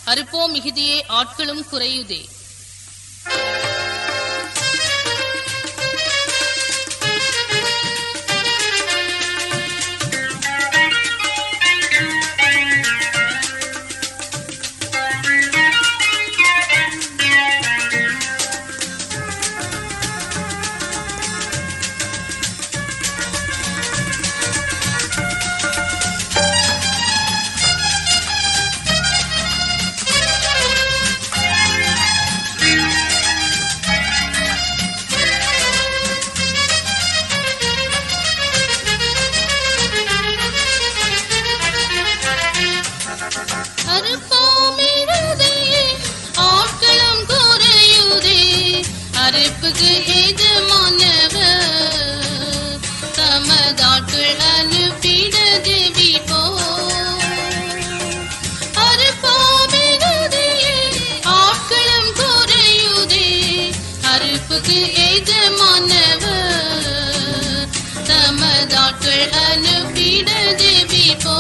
அறுப்போ மிகுதியே ஆட்களும் குறையுதே. அறுப்புக்கு எஜமானவர் தமதாட்கள் அனுப்பிட ஜெபிப்போ. அறுப்போமிருதே ஆட்களும் குறையுதே. அறுப்புக்கு எஜமானவர் தமதாட்கள் அனுப்பிட ஜெபிப்போ.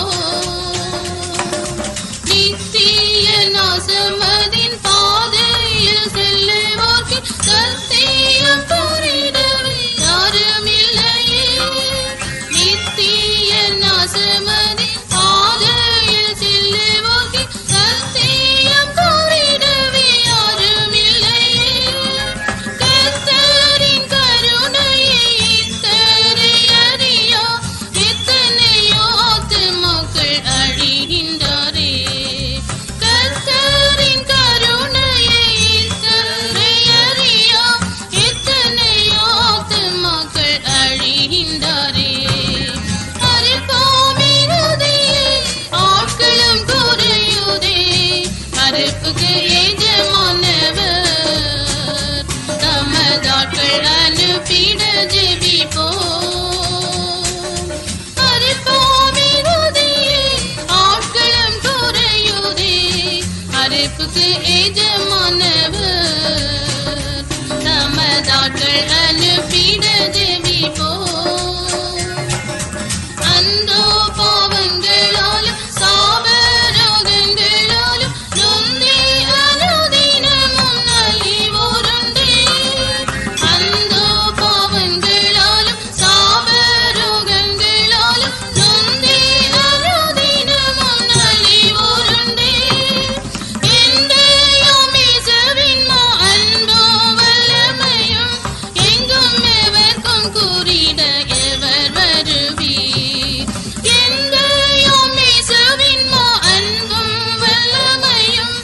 நித்திய நாசமதின் பாதையில் செல்லுவோர்க்கு சத்தியம் புரிடவே யாருமில்லையே. நித்திய நாசமதின் பாதையில் செல்லுவோர்க்கு சத்தியம் புரிடவே யாருமில்லையே. கர்த்தரின் கருணையை இத்தனை அறியா எத்தனையோ ஆத்துமாக்கள் அழிகின்றாரே. கர்த்தரின் கருணையை இத்தனை அறியா எத்தனையோ ஆத்துமாக்கள் அழிகின்றாரே. அறுப்போமிருதே ஆட்களும் குறையுதே. அறுப்புக்கு எஜமானவர் தமதாட்கள் அனுப்பிட ஜெபிப்போ. அறுப்போமிருதே ஆட்களும் குறையுதே. அறுப்புக்கு எஜமானவர் தமதாட்கள் அனுப்பிட ஜெபிப்போ. அந்தோ பாவங்களாலும் சாபரோகங்களாலும் நொந்தே அனுதினமும் நலிவோருண்டே. அந்தோ பாவங்களாலும் சாபரோகங்களாலும் நொந்தே அனுதினமும் நலிவோருண்டே. எந்தையும் இயேசுவின் அன்போ வல்லமையும் எங்கும் எவர்க்கும் கூறிட எவர் வருவீர். எந்தையும் இயேசுவின் அன்பும் வல்லமையும்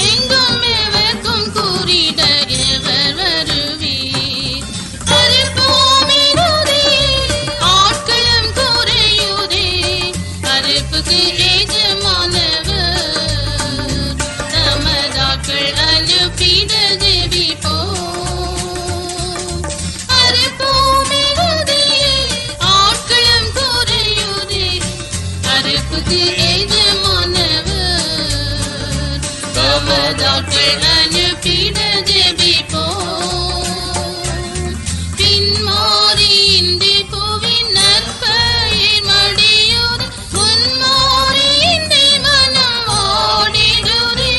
எங்கும் எவர்க்கும் கூறிட எவர் வருவீர். அறுப்போமிருதே ஆட்களும் குறையுதே. அறுப்புக்கு எஜமானவர் தமதாட்கள் அனுப்பிட ஜெபிப்போ. அறுப்போமிருதே ஆட்களும் குறையுதே. அறுப்புக்கு எஜமானவர் தமதாட்கள் அனுப்பிட ஜெபிப்போ. பின்மாறியின்றி புவின் நற்பயிர் மடியுது. முன்மாறியின்றி மனம் ஓடிடுதே.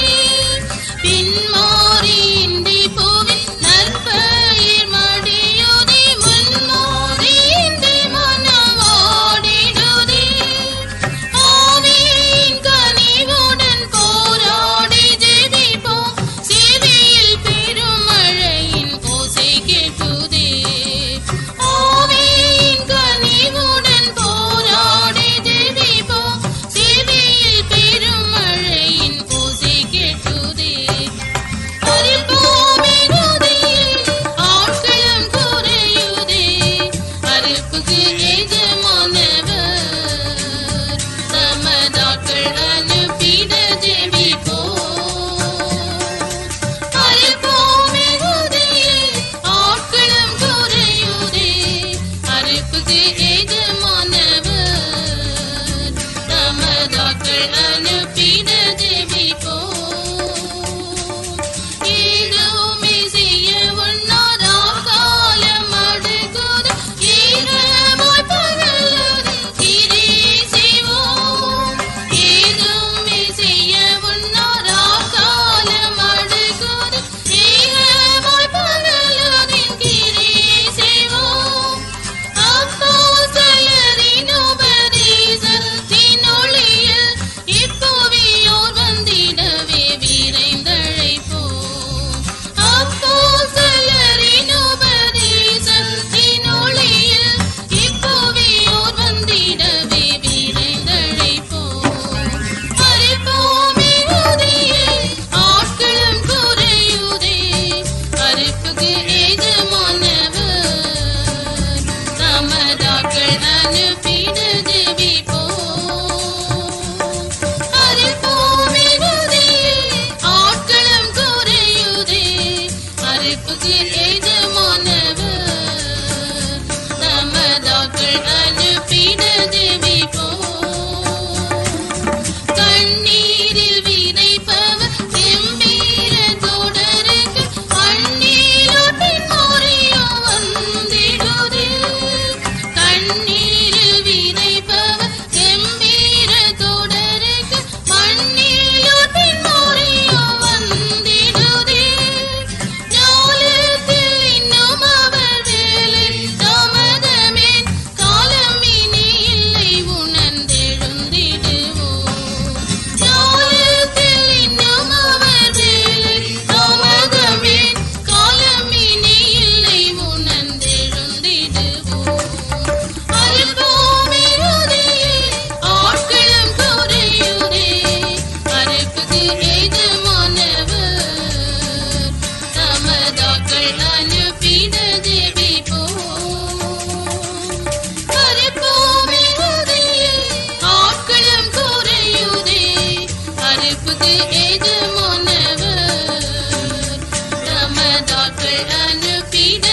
பின்மாறியின்றி புவின் நற்பயிர் மடியுது. முன்மாறியின்றி மனம் ஓடிடுதே. ஆவியின் கனிவுடன் போராடி ஜெபிப்போம். செவிய அனுப்பிட